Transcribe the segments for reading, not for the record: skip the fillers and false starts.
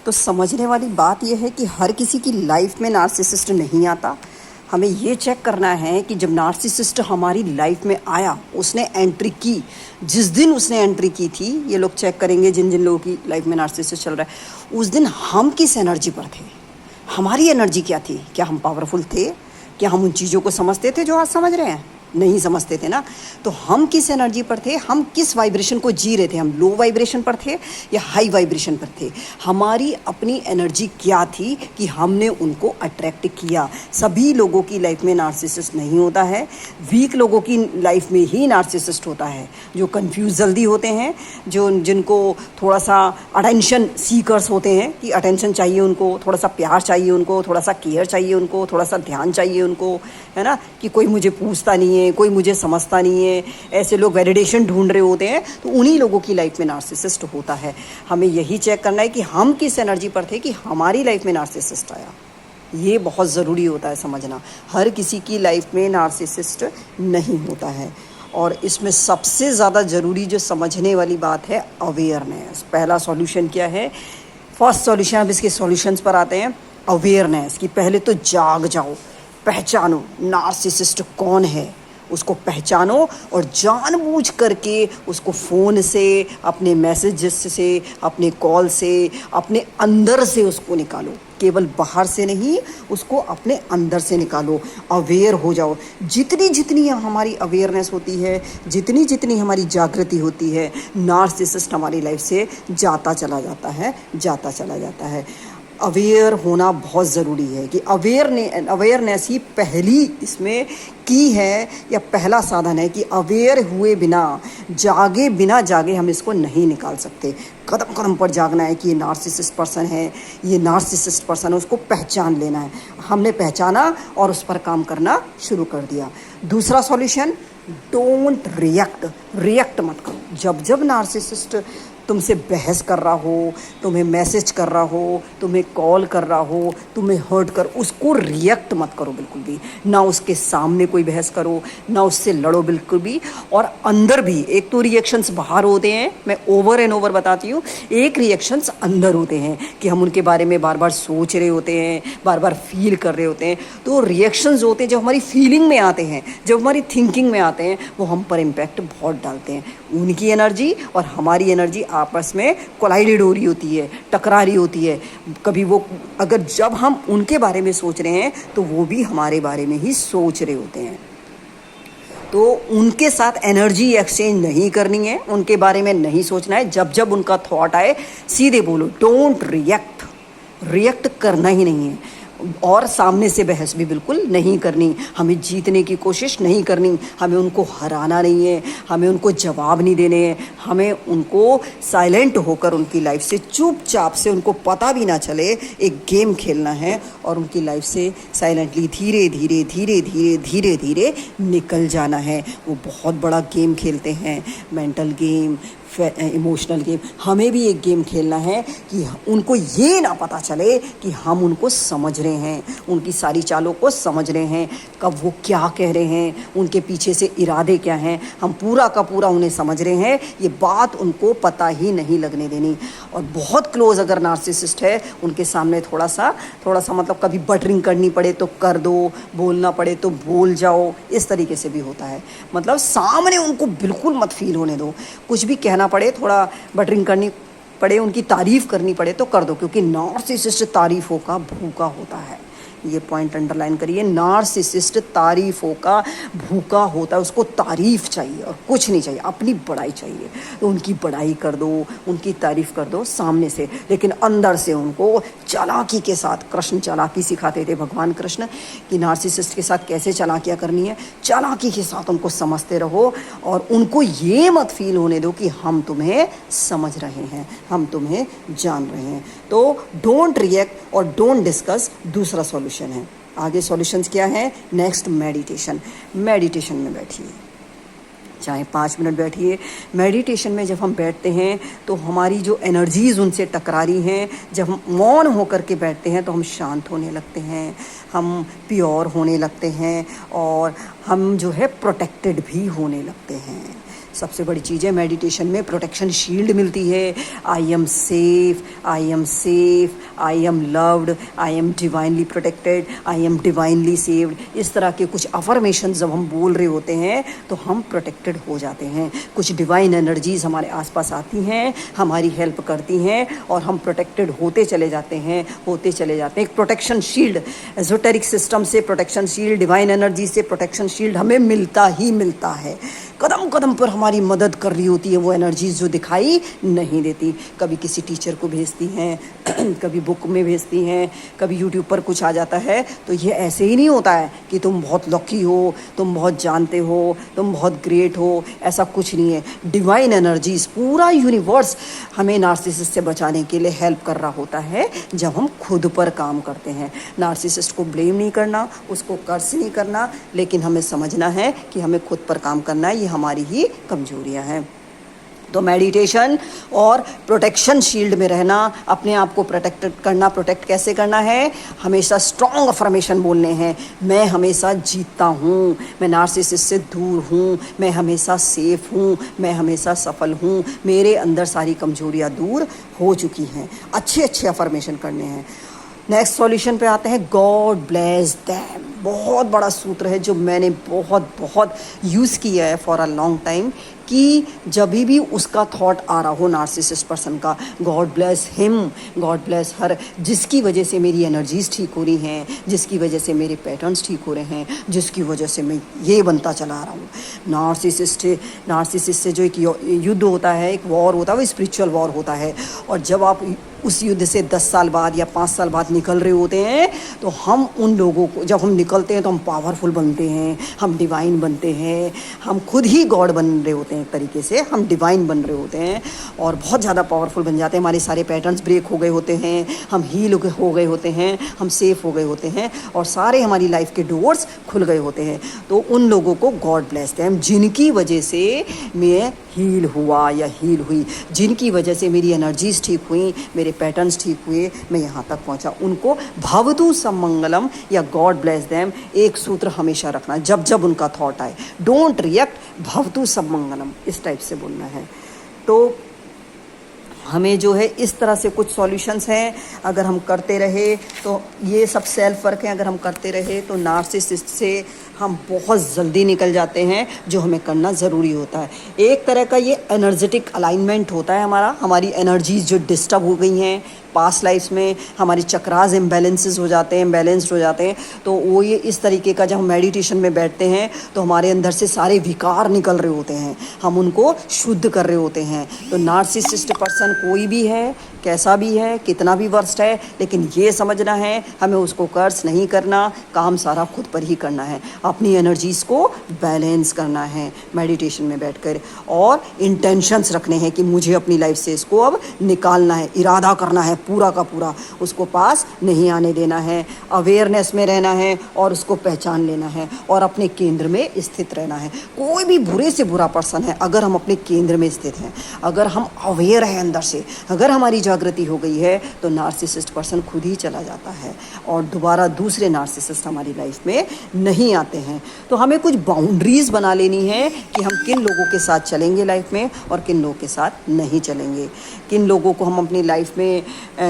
तो समझने वाली बात यह है कि हर किसी की लाइफ में नार्सिसिस्ट नहीं आता। हमें ये चेक करना है कि जब नार्सिसिस्ट हमारी लाइफ में आया, उसने एंट्री की, जिस दिन उसने एंट्री की थी, ये लोग चेक करेंगे जिन जिन लोगों की लाइफ में नार्सिसिस्ट चल रहा है, उस दिन हम किस एनर्जी पर थे, हमारी एनर्जी क्या थी, क्या हम पावरफुल थे, क्या हम उन चीज़ों को समझते थे जो आज समझ रहे हैं? नहीं समझते थे ना। तो हम किस एनर्जी पर थे, हम किस वाइब्रेशन को जी रहे थे, हम लो वाइब्रेशन पर थे या हाई वाइब्रेशन पर थे, हमारी अपनी एनर्जी क्या थी कि हमने उनको अट्रैक्ट किया। सभी लोगों की लाइफ में नार्सिसिस्ट नहीं होता है, वीक लोगों की लाइफ में ही नार्सिसिस्ट होता है, जो कंफ्यूज जल्दी होते हैं, जो जिनको थोड़ा सा अटेंशन सीकर्स होते हैं कि अटेंशन चाहिए उनको, थोड़ा सा प्यार चाहिए उनको, थोड़ा सा केयर चाहिए उनको, थोड़ा सा ध्यान चाहिए उनको, है ना, कि कोई मुझे पूछता नहीं है, कोई मुझे समझता नहीं है, ऐसे लोग वैलिडेशन ढूंढ रहे होते हैं। तो उन्हीं लोगों की लाइफ में नार्सिसिस्ट होता है। हमें यही चेक करना है कि हम किस एनर्जी पर थे कि हमारी लाइफ में नार्सिसिस्ट आया। ये बहुत ज़रूरी होता है समझना। हर किसी की लाइफ में नार्सिसिस्ट नहीं होता है। और इसमें सबसे ज़्यादा ज़रूरी जो समझने वाली बात है, अवेयरनेस। पहला सॉल्यूशन क्या है? फर्स्ट सॉल्यूशन, अब इसके सॉल्यूशंस पर आते हैं। अवेयरनेस कि पहले तो जाग जाओ, पहचानो नार्सिसिस्ट कौन है, उसको पहचानो और जानबूझ करके उसको फ़ोन से, अपने मैसेजेस से, अपने कॉल से, अपने अंदर से उसको निकालो। केवल बाहर से नहीं, उसको अपने अंदर से निकालो। अवेयर हो जाओ। जितनी जितनी हमारी अवेयरनेस होती है, जितनी जितनी हमारी जागृति होती है, नार्सिसिस्ट हमारी लाइफ से जाता चला जाता है, जाता चला जाता है। अवेयर होना बहुत ज़रूरी है कि अवेयरनेस ही पहली इसमें की है या पहला साधन है कि अवेयर हुए बिना, जागे बिना जागे हम इसको नहीं निकाल सकते। कदम कदम पर जागना है कि ये नार्सिसिस्ट पर्सन है, ये नार्सिसिस्ट पर्सन है, उसको पहचान लेना है। हमने पहचाना और उस पर काम करना शुरू कर दिया। दूसरा सॉल्यूशन, डोंट रिएक्ट मत करो। जब जब नार्सिसिस्ट तुमसे बहस कर रहा हो, तुम्हें मैसेज कर रहा हो, तुम्हें कॉल कर रहा हो, तुम्हें हर्ट कर, उसको रिएक्ट मत करो बिल्कुल भी। ना उसके सामने कोई बहस करो, ना उससे लड़ो बिल्कुल भी। और अंदर भी, एक तो रिएक्शंस बाहर होते हैं, मैं ओवर एंड ओवर बताती हूँ, एक रिएक्शंस अंदर होते हैं कि हम उनके बारे में बार बार सोच रहे होते हैं, बार बार फील कर रहे होते हैं। तो रिएक्शंस होते हैं जब हमारी फीलिंग में आते हैं, जब हमारी थिंकिंग में आते हैं, वो हम पर इम्पैक्ट बहुत डालते हैं। उनकी एनर्जी और हमारी एनर्जी आपस में कोलाइडेड हो रही होती है, टकरा रही होती है। कभी वो, अगर जब हम उनके बारे में सोच रहे हैं तो वो भी हमारे बारे में ही सोच रहे होते हैं। तो उनके साथ एनर्जी एक्सचेंज नहीं करनी है, उनके बारे में नहीं सोचना है। जब जब उनका थॉट आए, सीधे बोलो, डोंट रिएक्ट करना ही नहीं है। और सामने से बहस भी बिल्कुल नहीं करनी, हमें जीतने की कोशिश नहीं करनी, हमें उनको हराना नहीं है, हमें उनको जवाब नहीं देने हैं, हमें उनको साइलेंट होकर उनकी लाइफ से चुपचाप से, उनको पता भी ना चले, एक गेम खेलना है और उनकी लाइफ से साइलेंटली धीरे धीरे धीरे धीरे धीरे धीरे निकल जाना है। वो बहुत बड़ा गेम खेलते हैं, मेंटल गेम, इमोशनल गेम। हमें भी एक गेम खेलना है कि उनको ये ना पता चले कि हम उनको समझ रहे हैं, उनकी सारी चालों को समझ रहे हैं, कब वो क्या कह रहे हैं, उनके पीछे से इरादे क्या हैं, हम पूरा का पूरा उन्हें समझ रहे हैं। ये बात उनको पता ही नहीं लगने देनी। और बहुत क्लोज अगर नार्सिसिस्ट है, उनके सामने थोड़ा सा मतलब कभी बटरिंग करनी पड़े तो कर दो, बोलना पड़े तो बोल जाओ, इस तरीके से भी होता है। मतलब सामने उनको बिल्कुल मत फील होने दो। कुछ भी कहना पड़े, थोड़ा बटरिंग करनी पड़े, उनकी तारीफ़ करनी पड़े तो कर दो, क्योंकि नार्सिसिस्ट तारीफ़ों का भूखा होता है। ये पॉइंट अंडरलाइन करिए, नार्सिसिस्ट तारीफ़ों का भूखा होता है। उसको तारीफ़ चाहिए और कुछ नहीं चाहिए, अपनी बड़ाई चाहिए। तो उनकी बड़ाई कर दो, उनकी तारीफ़ कर दो सामने से, लेकिन अंदर से उनको चालाकी के साथ, कृष्ण चालाकी सिखाते थे, भगवान कृष्ण, कि नार्सिसिस्ट के साथ कैसे चालाकियाँ करनी है। चालाकी के साथ उनको समझते रहो और उनको ये मत फील होने दो कि हम तुम्हें समझ रहे हैं, हम तुम्हें जान रहे हैं। तो डोंट रिएक्ट और डोंट डिस्कस दूसरा सॉल्यूशन है। आगे सॉल्यूशंस क्या है? नेक्स्ट, मेडिटेशन में बैठिए, चाहे 5 मिनट बैठिए। मेडिटेशन में जब हम बैठते हैं तो हमारी जो एनर्जीज़ उनसे टकरा रही हैं, जब हम मौन होकर के बैठते हैं तो हम शांत होने लगते हैं, हम प्योर होने लगते हैं और हम जो है प्रोटेक्टेड भी होने लगते हैं। सबसे बड़ी चीज़ है मेडिटेशन में प्रोटेक्शन शील्ड मिलती है। I am safe, I am safe, I am loved, I am divinely protected, I am divinely saved. इस तरह के कुछ अफर्मेशन जब हम बोल रहे होते हैं तो हम प्रोटेक्टेड हो जाते हैं। कुछ डिवाइन एनर्जीज हमारे आसपास आती हैं, हमारी हेल्प करती हैं और हम प्रोटेक्टेड होते चले जाते हैं, होते चले जाते हैं। एक प्रोटेक्शन शील्ड, एजोटेरिक सिस्टम से प्रोटेक्शन शील्ड, डिवाइन एनर्जी से प्रोटेक्शन शील्ड हमें मिलता ही मिलता है। कदम कदम पर हमारी मदद कर रही होती है वो एनर्जीज जो दिखाई नहीं देती। कभी किसी टीचर को भेजती हैं, कभी बुक में भेजती हैं, कभी यूट्यूब पर कुछ आ जाता है। तो ये ऐसे ही नहीं होता है कि तुम बहुत लकी हो, तुम बहुत जानते हो, तुम बहुत ग्रेट हो, ऐसा कुछ नहीं है। डिवाइन एनर्जीज, पूरा यूनिवर्स हमें नार्सिसिस्ट से बचाने के लिए हेल्प कर रहा होता है जब हम खुद पर काम करते हैं। नार्सिसिस्ट को ब्लेम नहीं करना, उसको कर्स नहीं करना, लेकिन हमें समझना है कि हमें खुद पर काम करना है, ये हमारी ही कमजोरियां हैं। तो मेडिटेशन और प्रोटेक्शन शील्ड में रहना, अपने आप को प्रोटेक्ट करना। प्रोटेक्ट कैसे करना है? हमेशा स्ट्रॉन्ग अफर्मेशन बोलने हैं। मैं हमेशा जीतता हूँ, मैं नार्सिसिस्ट से दूर हूँ, मैं हमेशा सेफ हूँ, मैं हमेशा सफल हूँ, मेरे अंदर सारी कमजोरियाँ दूर हो चुकी हैं। अच्छे अच्छे अफर्मेशन करने हैं। नेक्स्ट सॉल्यूशन पे आते हैं, गॉड ब्लेस देम। बहुत बड़ा सूत्र है जो मैंने बहुत बहुत यूज़ किया है फॉर अ लॉन्ग टाइम, कि जब भी उसका थॉट आ रहा हो नार्सिसिस्ट पर्सन का, God bless him, God bless her, जिसकी वजह से मेरी एनर्जीज ठीक हो रही हैं, जिसकी वजह से मेरे पैटर्न्स ठीक हो रहे हैं, जिसकी वजह से मैं ये बनता चला आ रहा हूँ। नार्सिसिस्ट से जो एक युद्ध होता है, एक वॉर होता है, वो स्पिरिचुअल वॉर होता है। और जब आप उस युद्ध से 10 साल बाद या 5 साल बाद निकल रहे होते हैं, तो हम उन लोगों को, जब हम निकलते हैं तो हम पावरफुल बनते हैं, हम डिवाइन बनते हैं, हम खुद ही गॉड बन रहे होते हैं। एक तरीके से हम डिवाइन बन रहे होते हैं और बहुत ज़्यादा पावरफुल बन जाते हैं। हमारे सारे पैटर्न्स ब्रेक हो गए होते हैं, हम हील हो गए होते हैं, हम सेफ हो गए होते हैं और सारे हमारी लाइफ के डोर्स खुल गए होते हैं। तो उन लोगों को गॉड ब्लेस देम, जिनकी वजह से मैं हील हुआ या हील हुई, जिनकी वजह से मेरी एनर्जीज ठीक हुई, मेरे पैटर्न्स ठीक हुए, मैं यहाँ तक पहुँचा, उनको भवतु समंगलम या गॉड ब्लेस देम एक सूत्र हमेशा रखना जब जब उनका थॉट आए। डोंट रिएक्ट, भवतु समंगलम, इस टाइप से बोलना है। तो हमें जो है इस तरह से कुछ सॉल्यूशंस हैं, अगर हम करते रहे तो ये सब सेल्फ वर्क है, अगर हम करते रहे तो नार्सिसिस्ट से हम बहुत जल्दी निकल जाते हैं, जो हमें करना ज़रूरी होता है। एक तरह का ये एनर्जेटिक अलाइनमेंट होता है हमारा, हमारी एनर्जीज जो डिस्टर्ब हो गई हैं पास्ट लाइफ्स में, हमारी चक्रास इम्बैलेंसेस हो जाते हैं, बैलेंस्ड हो जाते हैं। तो वो ये इस तरीके का, जब हम मेडिटेशन में बैठते हैं तो हमारे अंदर से सारे विकार निकल रहे होते हैं, हम उनको शुद्ध कर रहे होते हैं। तो नार्सिसिस्ट पर्सन कोई भी है, कैसा भी है, कितना भी वर्स्ट है, लेकिन ये समझना है हमें उसको कर्स नहीं करना, काम सारा खुद पर ही करना है, अपनी एनर्जीज़ को बैलेंस करना है मेडिटेशन में बैठकर, और इंटेंशंस रखने हैं कि मुझे अपनी लाइफ से इसको अब निकालना है, इरादा करना है पूरा का पूरा, उसको पास नहीं आने देना है, अवेयरनेस में रहना है और उसको पहचान लेना है और अपने केंद्र में स्थित रहना है। कोई भी बुरे से बुरा पर्सन है, अगर हम अपने केंद्र में स्थित हैं, अगर हम अवेयर हैं अंदर से, अगर हमारी जागृति हो गई है, तो नार्सिसिस्ट पर्सन खुद ही चला जाता है और दोबारा दूसरे नार्सिसिस्ट हमारी लाइफ में नहीं आते हैं। तो हमें कुछ बाउंड्रीज बना लेनी है कि हम किन लोगों के साथ चलेंगे लाइफ में और किन लोगों के साथ नहीं चलेंगे, किन लोगों को हम अपनी लाइफ में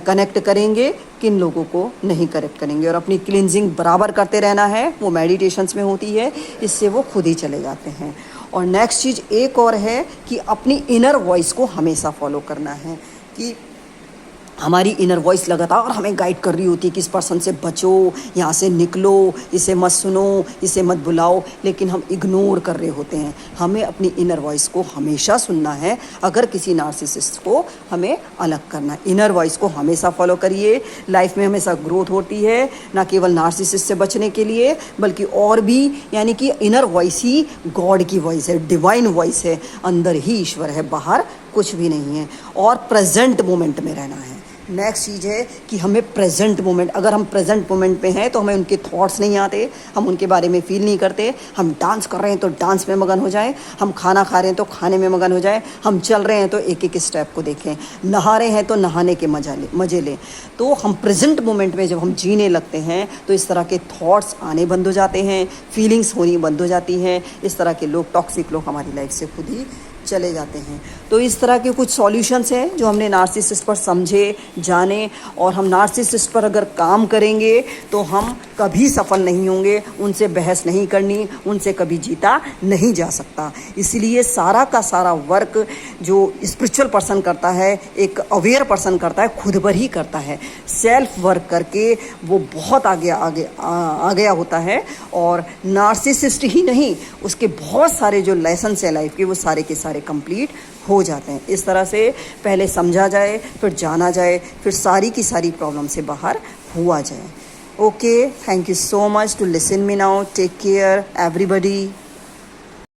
कनेक्ट करेंगे, किन लोगों को नहीं कनेक्ट करेंगे, और अपनी क्लिनजिंग बराबर करते रहना है। वो मेडिटेशंस में होती है, इससे वो खुद ही चले जाते हैं। और नेक्स्ट चीज़ एक और है कि अपनी इनर वॉइस को हमेशा फॉलो करना है, कि हमारी इनर वॉइस लगातार हमें गाइड कर रही होती है कि इस पर्सन से बचो, यहाँ से निकलो, इसे मत सुनो, इसे मत बुलाओ, लेकिन हम इग्नोर कर रहे होते हैं। हमें अपनी इनर वॉइस को हमेशा सुनना है। अगर किसी नार्सिसिस्ट को हमें अलग करना है, इनर वॉइस को हमेशा फॉलो करिए। लाइफ में हमेशा ग्रोथ होती है, ना केवल नार्सिसिस्ट से बचने के लिए बल्कि और भी, यानी कि इनर वॉइस ही गॉड की वॉइस है, डिवाइन वॉइस है, अंदर ही ईश्वर है, बाहर कुछ भी नहीं है। और प्रेजेंट मोमेंट में रहना है। नेक्स्ट चीज़ है कि हमें प्रेजेंट मोमेंट, अगर हम प्रेजेंट मोमेंट पे हैं तो हमें उनके थॉट्स नहीं आते, हम उनके बारे में फील नहीं करते। हम डांस कर रहे हैं तो डांस में मगन हो जाएं, हम खाना खा रहे हैं तो खाने में मगन हो जाएं, हम चल रहे हैं तो एक एक स्टेप को देखें, नहा रहे हैं तो नहाने के मज़े लें। तो हम प्रेजेंट मोमेंट में जब हम जीने लगते हैं तो इस तरह के थॉट्स आने बंद हो जाते हैं, फीलिंग्स होनी बंद हो जाती हैं। इस तरह के लोग, टॉक्सिक लोग हमारी लाइफ से खुद ही चले जाते हैं। तो इस तरह के कुछ सॉल्यूशंस हैं जो हमने नार्सिसिस्ट पर समझे, जाने, और हम नार्सिसिस्ट पर अगर काम करेंगे तो हम कभी सफल नहीं होंगे। उनसे बहस नहीं करनी, उनसे कभी जीता नहीं जा सकता। इसलिए सारा का सारा वर्क जो स्पिरिचुअल पर्सन करता है, एक अवेयर पर्सन करता है, खुद पर ही करता है। सेल्फ वर्क करके वो बहुत आगे आगे आ गया होता है। और नार्सिसिस्ट ही नहीं, उसके बहुत सारे जो लेसन है लाइफ के, वो सारे के सारे कंप्लीट हो जाते हैं। इस तरह से पहले समझा जाए, फिर जाना जाए, फिर सारी की सारी प्रॉब्लम से बाहर हुआ जाए। Okay, thank you so much to listen me now. Take care everybody.